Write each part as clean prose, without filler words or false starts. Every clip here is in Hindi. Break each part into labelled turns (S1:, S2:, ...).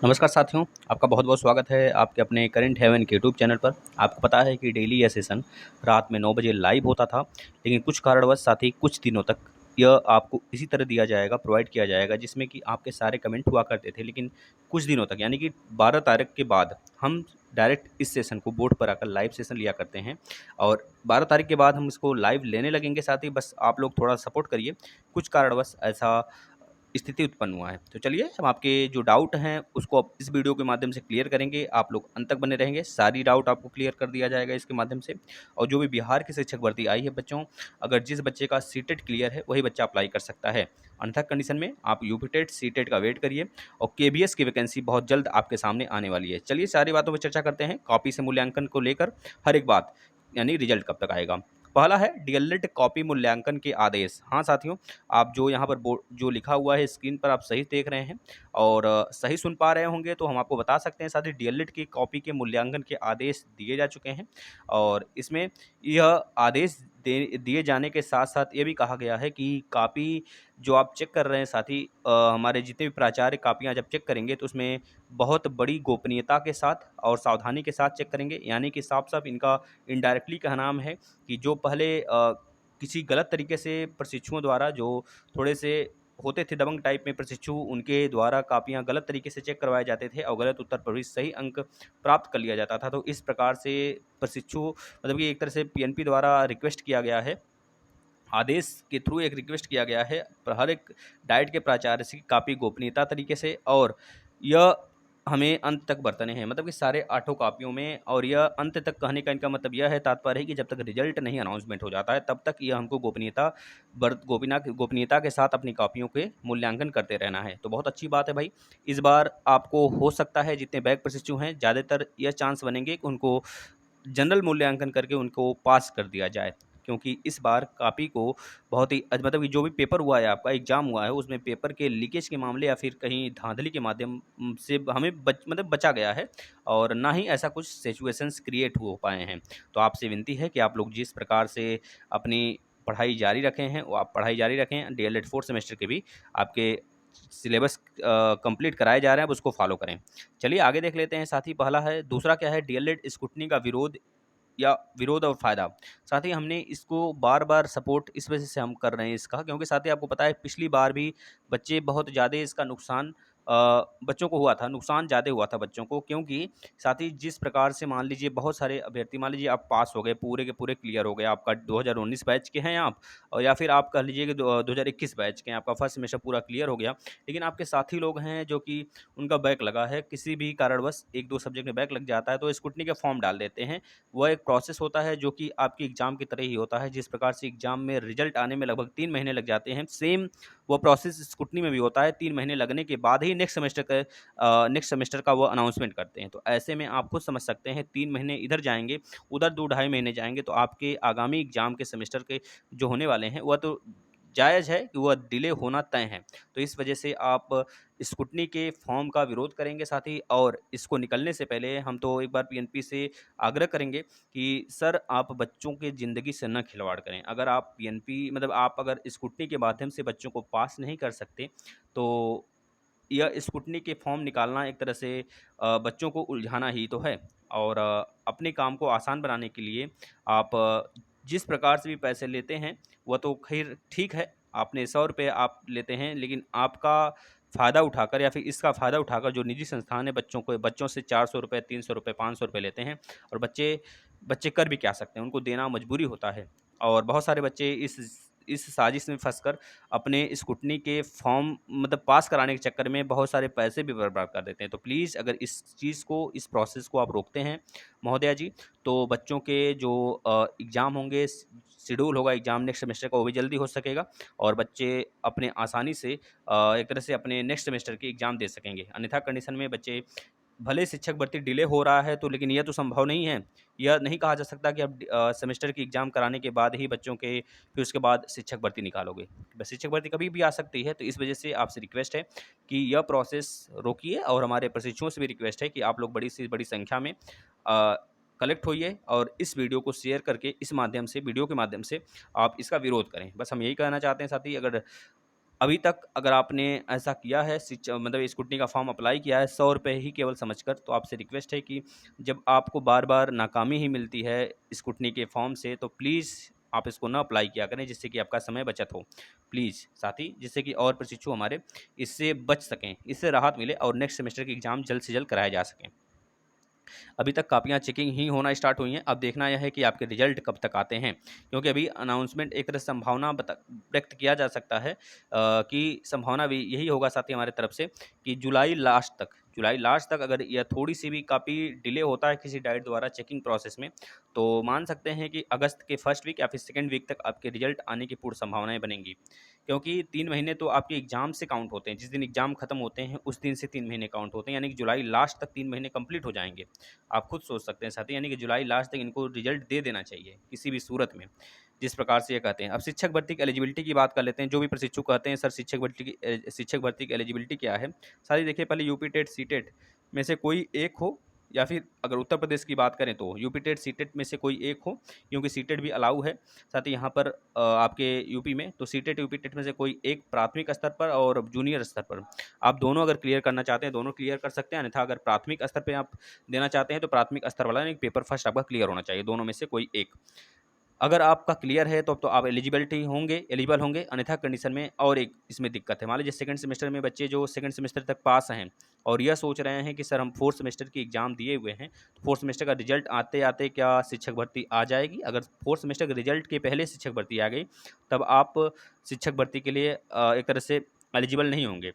S1: नमस्कार साथियों, आपका बहुत-बहुत स्वागत है आपके अपने करंट हेवन के यूट्यूब चैनल पर। आपको पता है कि डेली यह सेशन रात में 9 बजे लाइव होता था, लेकिन कुछ कारणवश साथी कुछ दिनों तक यह आपको इसी तरह दिया जाएगा, प्रोवाइड किया जाएगा जिसमें कि आपके सारे कमेंट हुआ करते थे। लेकिन कुछ दिनों तक यानी कि 12 तारीख के बाद हम डायरेक्ट इस सेशन को बोर्ड पर आकर लाइव सेशन लिया करते हैं और 12 तारीख के बाद हम इसको लाइव लेने लगेंगे साथ ही बस आप लोग थोड़ा सपोर्ट करिए। कुछ कारणवश ऐसा स्थिति उत्पन्न हुआ है। तो चलिए हम आपके जो डाउट हैं उसको अब इस वीडियो के माध्यम से क्लियर करेंगे। आप लोग अंत तक बने रहेंगे, सारी डाउट आपको क्लियर कर दिया जाएगा इसके माध्यम से। और जो भी बिहार की शिक्षक भर्ती आई है बच्चों, अगर जिस बच्चे का सीटेट क्लियर है वही बच्चा अप्लाई कर सकता है। अन्यथा कंडीशन में आप यूपीटेट, सीटेट का वेट करिए और केबीएस की वैकेंसी बहुत जल्द आपके सामने आने वाली है। चलिए सारी बातों पर चर्चा करते हैं, कॉपी से मूल्यांकन को लेकर हर एक बात, यानी रिजल्ट कब तक आएगा। पहला है डीएलएड कॉपी मूल्यांकन के आदेश। हाँ साथियों, आप जो यहाँ पर बोर्ड जो लिखा हुआ है स्क्रीन पर आप सही देख रहे हैं और सही सुन पा रहे होंगे तो हम आपको बता सकते हैं साथ ही डीएलएड की कॉपी के मूल्यांकन के आदेश दिए जा चुके हैं और इसमें यह आदेश दिए जाने के साथ साथ ये भी कहा गया है कि कॉपी जो आप चेक कर रहे हैं साथ ही हमारे जितने भी प्राचार्य कापियाँ जब चेक करेंगे तो उसमें बहुत बड़ी गोपनीयता के साथ और सावधानी के साथ चेक करेंगे, यानी कि साफ साफ इनका इनडायरेक्टली कहना है कि जो पहले किसी गलत तरीके से प्रशिक्षुओं द्वारा जो थोड़े से होते थे दबंग टाइप में प्रशिक्षु, उनके द्वारा कापियाँ गलत तरीके से चेक करवाए जाते थे और गलत उत्तर पर भी सही अंक प्राप्त कर लिया जाता था। तो इस प्रकार से प्रशिक्षु मतलब कि एक तरह से पीएनपी द्वारा रिक्वेस्ट किया गया है, आदेश के थ्रू एक रिक्वेस्ट किया गया है हर एक डाइट के प्राचार्य से काफ़ी गोपनीयता तरीके से, और यह हमें अंत तक बरतने हैं, मतलब कि सारे 8 कॉपियों में। और यह अंत तक कहने का इनका मतलब यह है, तात्पर्य है कि जब तक रिजल्ट नहीं अनाउंसमेंट हो जाता है तब तक यह हमको गोपनीयता के साथ अपनी कॉपियों के मूल्यांकन करते रहना है। तो बहुत अच्छी बात है भाई। इस बार आपको हो सकता है जितने बैक प्रशिक्षु हैं ज़्यादातर यह चांस बनेंगे कि उनको जनरल मूल्यांकन करके उनको पास कर दिया जाए, क्योंकि इस बार कॉपी को बहुत ही मतलब कि जो भी पेपर हुआ है, आपका एग्ज़ाम हुआ है, उसमें पेपर के लीकेज के मामले या फिर कहीं धांधली के माध्यम से हमें बचा गया है और ना ही ऐसा कुछ सिचुएशंस क्रिएट हो पाए हैं। तो आपसे विनती है कि आप लोग जिस प्रकार से अपनी पढ़ाई जारी रखे हैं वो आप पढ़ाई जारी रखें। डीएलएड 4th सेमेस्टर के भी आपके सिलेबस कंप्लीट कराए जा रहे हैं, आप उसको फॉलो करें। चलिए आगे देख लेते हैं साथी। पहला है, दूसरा क्या है, डीएलएड स्क्रूटनी का विरोध और फ़ायदा। साथ ही हमने इसको बार-बार सपोर्ट इस वजह से हम कर रहे हैं इसका, क्योंकि साथ ही आपको पता है पिछली बार भी बच्चे बहुत ज़्यादा इसका नुकसान बच्चों को हुआ था, नुकसान ज़्यादा हुआ था बच्चों को, क्योंकि साथ ही जिस प्रकार से मान लीजिए बहुत सारे अभ्यर्थी, मान लीजिए आप पास हो गए, पूरे के पूरे क्लियर हो गए, आपका 2019 बैच के हैं आप, और या फिर आप कह लीजिए कि 2021 बैच के हैं, आपका फर्स्ट सेमेस्टर पूरा क्लियर हो गया, लेकिन आपके साथी लोग हैं जो कि उनका बैक लगा है, किसी भी कारणवश 1-2 सब्जेक्ट में बैक लग जाता है, तो स्क्रूटनी का फॉर्म डाल देते हैं। वह एक प्रोसेस होता है जो कि आपकी एग्ज़ाम की तरह ही होता है। जिस प्रकार से एग्ज़ाम में रिजल्ट आने में लगभग 3 महीने लग जाते हैं, सेम वो प्रोसेस स्क्रूटनी में भी होता है। 3 महीने लगने के बाद ही नेक्स्ट सेमेस्टर का वो अनाउंसमेंट करते हैं। तो ऐसे में आप खुद समझ सकते हैं 3 महीने इधर जाएँगे, उधर 2 ढाई महीने जाएँगे, तो आपके आगामी एग्ज़ाम के सेमेस्टर के जो होने वाले हैं वह तो जायज़ है कि वह डिले होना तय है। तो इस वजह से आप स्क्रूटनी के फॉर्म का विरोध करेंगे साथ ही, और इसको निकलने से पहले हम तो एक बार पीएनपी से आग्रह करेंगे कि सर आप बच्चों की ज़िंदगी से न खिलवाड़ करें। अगर आप पीएनपी मतलब आप अगर स्क्रूटनी के माध्यम से बच्चों को पास नहीं कर सकते, तो यह स्क्रूटनी के फॉर्म निकालना एक तरह से बच्चों को उलझाना ही तो है। और अपने काम को आसान बनाने के लिए आप जिस प्रकार से भी पैसे लेते हैं वह तो खैर ठीक है, आपने 100 रुपये आप लेते हैं, लेकिन आपका फ़ायदा उठाकर या फिर इसका फ़ायदा उठाकर जो निजी संस्थान है बच्चों से 400 रुपये, 300 रुपये, 500 रुपये लेते हैं, और बच्चे बच्चे कर भी क्या सकते हैं, उनको देना मजबूरी होता है। और बहुत सारे बच्चे इस साजिश में फँसकर अपने स्क्रूटनी के फॉर्म मतलब पास कराने के चक्कर में बहुत सारे पैसे भी बर्बाद कर देते हैं। तो प्लीज़ अगर इस चीज़ को, इस प्रोसेस को आप रोकते हैं महोदया जी, तो बच्चों के जो एग्ज़ाम होंगे, शेड्यूल होगा एग्ज़ाम नेक्स्ट सेमेस्टर का, वो भी जल्दी हो सकेगा और बच्चे अपने आसानी से एक तरह से अपने नेक्स्ट सेमेस्टर के एग्ज़ाम दे सकेंगे। अन्यथा कंडीशन में बच्चे भले शिक्षक भर्ती डिले हो रहा है तो, लेकिन यह तो संभव नहीं है। यह नहीं कहा जा सकता कि आप सेमेस्टर की एग्ज़ाम कराने के बाद ही बच्चों के फिर उसके बाद शिक्षक भर्ती निकालोगे। बस शिक्षक भर्ती कभी भी आ सकती है, तो इस वजह से आपसे रिक्वेस्ट है कि यह प्रोसेस रोकिए, और हमारे प्रशिक्षुओं से भी रिक्वेस्ट है कि आप लोग बड़ी से बड़ी संख्या में कलेक्ट होइए और इस वीडियो को शेयर करके इस माध्यम से, वीडियो के माध्यम से आप इसका विरोध करें। बस हम यही कहना चाहते हैं साथी। अगर अभी तक अगर आपने ऐसा किया है मतलब स्क्रूटनी का फॉर्म अप्लाई किया है 100 रुपये ही केवल समझकर, तो आपसे रिक्वेस्ट है कि जब आपको बार-बार नाकामी ही मिलती है स्क्रूटनी के फॉर्म से, तो प्लीज़ आप इसको ना अप्लाई किया करें, जिससे कि आपका समय बचत हो। प्लीज़ साथी, जिससे कि और प्रशिक्षु हमारे इससे बच सकें, इससे राहत मिले और नेक्स्ट सेमेस्टर के एग्ज़ाम जल्द से जल्द कराए जा सकें। अभी तक कापियाँ चेकिंग ही होना स्टार्ट हुई हैं। अब देखना यह है कि आपके रिजल्ट कब तक आते हैं, क्योंकि अभी अनाउंसमेंट एक तरह से संभावना व्यक्त किया जा सकता है कि संभावना भी यही होगा साथी हमारे तरफ से कि जुलाई लास्ट तक अगर यह थोड़ी सी भी काफ़ी डिले होता है किसी डाइट द्वारा चेकिंग प्रोसेस में, तो मान सकते हैं कि अगस्त के फर्स्ट वीक या फिर सेकेंड वीक तक आपके रिजल्ट आने की पूर्ण संभावनाएं बनेंगी। क्योंकि 3 महीने तो आपके एग्ज़ाम से काउंट होते हैं, जिस दिन एग्ज़ाम खत्म होते हैं उस दिन से 3 महीने काउंट होते हैं, यानी कि जुलाई लास्ट तक 3 महीने कंप्लीट हो जाएंगे। आप खुद सोच सकते हैं साथी, यानी कि जुलाई लास्ट तक इनको रिजल्ट दे देना चाहिए किसी भी सूरत में, जिस प्रकार से ये कहते हैं। अब शिक्षक भर्ती की एलिजिबिलिटी की बात कर लेते हैं। जो भी प्रशिक्षु कहते हैं सर शिक्षक भर्ती की एलिजिबिलिटी क्या है? साथी देखिए, पहले यूपी टेट, सी टेट में से कोई एक हो, या फिर अगर उत्तर प्रदेश की बात करें तो यूपी टेट, सी टेट में से कोई एक हो, क्योंकि सी टेट भी अलाउ है। साथ ही यहाँ पर आपके यूपी में तो सी टेट, यूपी टेट में से कोई एक प्राथमिक स्तर पर और जूनियर स्तर पर, आप दोनों अगर क्लियर करना चाहते हैं दोनों क्लियर कर सकते हैं। अन्यथा अगर प्राथमिक स्तर पे आप देना चाहते हैं तो प्राथमिक स्तर वाला यानी पेपर फर्स्ट आपका क्लियर होना चाहिए, दोनों में से कोई एक। अगर आपका क्लियर है तो अब तो आप एलिजिबल होंगे, अन्यथा कंडीशन में और एक इसमें दिक्कत है। मान लीजिए सेकंड सेमेस्टर में बच्चे जो सेकंड सेमेस्टर तक पास हैं और यह सोच रहे हैं कि सर हम फोर्थ सेमेस्टर की एग्ज़ाम दिए हुए हैं, तो फोर्थ सेमेस्टर का रिजल्ट आते-आते क्या शिक्षक भर्ती आ जाएगी? अगर फोर्थ सेमेस्टर के रिजल्ट के पहले शिक्षक भर्ती आ गई, तब आप शिक्षक भर्ती के लिए एक तरह से एलिजिबल नहीं होंगे।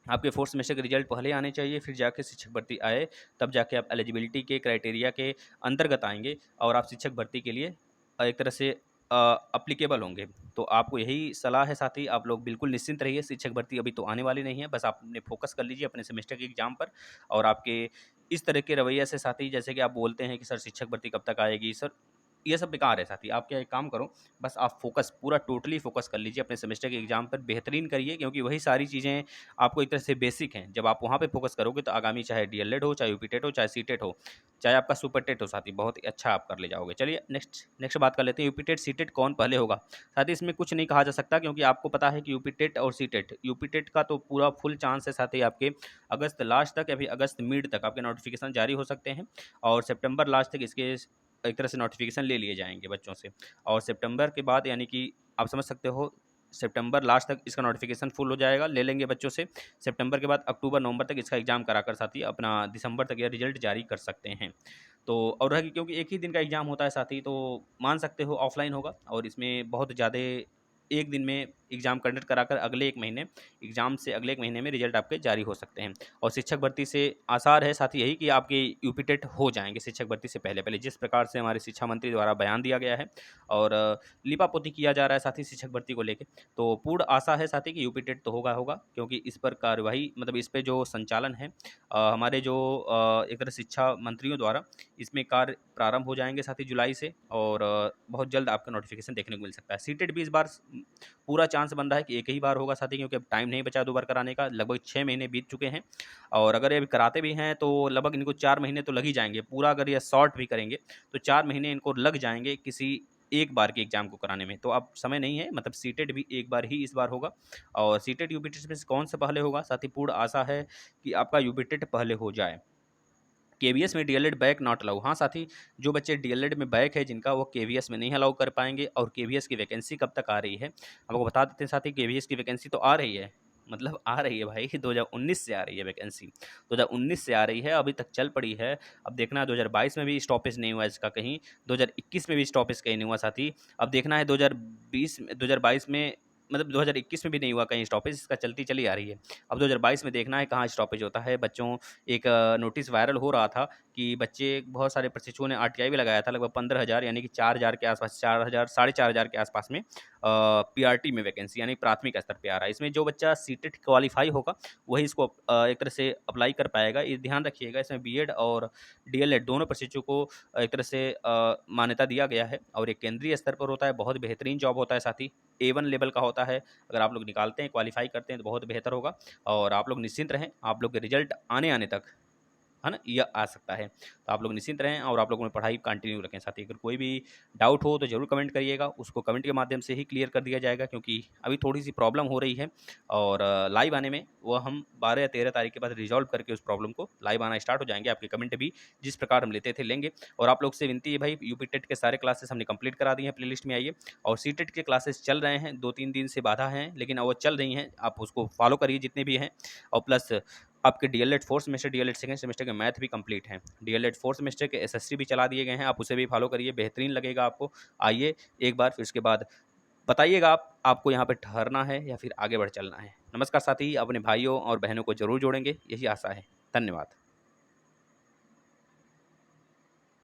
S1: आपके फोर्थ सेमेस्टर के रिजल्ट पहले आने चाहिए, फिर जाके शिक्षक भर्ती आए, तब जाके आप एलिजिबिलिटी के क्राइटेरिया के अंतर्गत आएँगे और आप शिक्षक भर्ती के लिए एक तरह से एप्लीकेबल होंगे। तो आपको यही सलाह है साथी, आप लोग बिल्कुल निश्चिंत रहिए, शिक्षक भर्ती अभी तो आने वाली नहीं है, बस आपने फ़ोकस कर लीजिए अपने सेमेस्टर के एग्ज़ाम पर। और आपके इस तरह के रवैये से साथी, जैसे कि आप बोलते हैं कि सर शिक्षक भर्ती कब तक आएगी? सर ये सब बेकार है साथी। आप क्या एक काम करो, बस आप फ़ोकस पूरा टोटली फ़ोकस कर लीजिए अपने सेमेस्टर के एग्ज़ाम पर, बेहतरीन करिए, क्योंकि वही सारी चीज़ें आपको एक तरह से बेसिक हैं। जब आप वहाँ पे फ़ोकस करोगे तो आगामी चाहे डीएलएड हो, चाहे यूपी टेट हो, चाहे सी टेट हो, चाहे आपका सुपर टेट हो साथी, बहुत ही अच्छा आप कर ले जाओगे। चलिए नेक्स्ट नेक्स्ट बात कर लेते हैं, यूपी टेट, सी टेट कौन पहले होगा? साथी इसमें कुछ नहीं कहा जा सकता, क्योंकि आपको पता है कि यूपी टेट का तो पूरा फुल चांस है साथी, आपके अगस्त लास्ट तक या फिर अगस्त मिड तक आपके नोटिफ़िकेशन जारी हो सकते हैं और सितंबर लास्ट तक इसके एक तरह से नोटिफ़िकेशन ले लिए जाएँगे बच्चों से। और सितंबर के बाद यानी कि आप समझ सकते हो, सितंबर लास्ट तक इसका नोटिफ़िकेशन फुल हो जाएगा, ले लेंगे बच्चों से। सितंबर के बाद अक्टूबर, नवंबर तक इसका एग्ज़ाम कराकर साथी अपना दिसंबर तक यह रिज़ल्ट जारी कर सकते हैं। तो और रहा कि क्योंकि एक ही दिन का एग्ज़ाम होता है साथी, तो मान सकते हो ऑफ़लाइन होगा और इसमें बहुत ज़्यादा एक दिन में एग्ज़ाम कंडक्ट कराकर एग्ज़ाम से अगले 1 महीने में रिज़ल्ट आपके जारी हो सकते हैं। और शिक्षक भर्ती से आसार है साथ ही यही कि आपके यूपी टेट हो जाएँगे शिक्षक भर्ती से पहले-पहले, जिस प्रकार से हमारे शिक्षा मंत्री द्वारा बयान दिया गया है और लीपापोती किया जा रहा है साथ ही शिक्षक भर्ती को लेके। तो पूर्ण आशा है साथ ही कि यूपी टेट तो होगा, क्योंकि इस पर कार्यवाही मतलब इस पे जो संचालन है हमारे जो एक तरह शिक्षा मंत्रियों द्वारा इसमें कार्य प्रारंभ हो जाएँगे साथ ही जुलाई से, और बहुत जल्द आपका नोटिफ़िकेशन देखने को मिल सकता है। सीटेट भी इस बार पूरा चांस बन रहा है कि एक ही बार होगा साथी, क्योंकि अब टाइम नहीं बचा 2 बार कराने का, लगभग 6 महीने बीत चुके हैं और अगर ये अभी कराते भी हैं तो लगभग इनको 4 महीने तो लग ही जाएँगे। पूरा अगर ये शॉर्ट भी करेंगे तो 4 महीने इनको लग जाएँगे किसी एक बार के एग्ज़ाम को कराने में। तो अब समय नहीं है, मतलब सीटेट भी एक बार ही इस बार होगा और सीटेट यूपी टेट में से कौन सा पहले होगा? साथ ही पूर्ण आशा है कि आपका यूपी टेट पहले हो जाए। केवीएस में डीएलएड बैक नॉट अलाउ। हाँ साथी, जो बच्चे डीएलएड में बैक है जिनका, वो केवीएस में नहीं अलाउ कर पाएँगे। और केवीएस की वैकेंसी कब तक आ रही है? आपको बता देते हैं साथी, केवीएस की वैकेंसी तो आ रही है, मतलब आ रही है भाई, 2019 से आ रही है वैकेंसी। 2019 से आ रही है, अभी तक चल पड़ी है। अब देखना है 2022 में भी स्टॉपेज नहीं हुआ इसका कहीं, 2021 में भी स्टॉपेज कहीं नहीं हुआ साथी। अब देखना है 2022 में, मतलब 2021 में भी नहीं हुआ कहीं स्टॉपेज, इसका चलती चली आ रही है। अब 2022 में देखना है कहाँ स्टॉपेज होता है। बच्चों, एक नोटिस वायरल हो रहा था कि बच्चे, बहुत सारे प्रशिक्षुओं ने आरटीआई भी लगाया था, लगभग 15,000 यानी कि 4,000 के आसपास, 4,000 साढ़े 4,000 के आसपास में पीआरटी में वैकेंसी यानी प्राथमिक स्तर पे आ रहा है। इसमें जो बच्चा सीटेट क्वालिफाई होगा वही इसको एक तरह से अप्लाई कर पाएगा। ये ध्यान रखिएगा, इसमें बीएड और डीएलएड दोनों प्रशिक्षु को एक तरह से मान्यता दिया गया है और ये केंद्रीय स्तर पर होता है। बहुत बेहतरीन जॉब होता है साथी, A1 लेवल का होता है। अगर आप लोग निकालते हैं, क्वालिफाई करते हैं तो बहुत बेहतर होगा और आप लोग निश्चिंत रहें। आप लोग के रिजल्ट आने तक है ना? यह आ सकता है। तो आप लोग निश्चिंत रहें और आप लोग अपनी पढ़ाई कंटिन्यू रखें। साथ ही अगर कोई भी डाउट हो तो ज़रूर कमेंट करिएगा, उसको कमेंट के माध्यम से ही क्लियर कर दिया जाएगा, क्योंकि अभी थोड़ी-सी प्रॉब्लम हो रही है और लाइव आने में वो हम 12 या 13 तारीख के बाद रिज़ॉल्व करके उस प्रॉब्लम को लाइव आना स्टार्ट हो जाएँगे। आपके कमेंट भी जिस प्रकार हम लेते थे लेंगे। और आप लोग से विनती है भाई, यूपी टेट के सारे क्लासेस हमने कंप्लीट करा दिए हैं, प्लेलिस्ट में आइए। और सीटेट के क्लासेस चल रहे हैं, 2-3 दिन से बाधा हैं, लेकिन वो चल रही हैं, आप उसको फॉलो करिए जितने भी हैं। और प्लस आपके DElEd 4th semester, DElEd 2nd semester के मैथ भी कंप्लीट हैं। डीएलएड 4th सेमेस्टर के एसएससी भी चला दिए गए हैं, आप उसे भी फॉलो करिए, बेहतरीन लगेगा आपको। आइए एक बार, फिर उसके बाद बताइएगा आपको यहाँ पे ठहरना है या फिर आगे बढ़ चलना है। नमस्कार साथी, अपने भाइयों और बहनों को ज़रूर जोड़ेंगे, यही आशा है। धन्यवाद।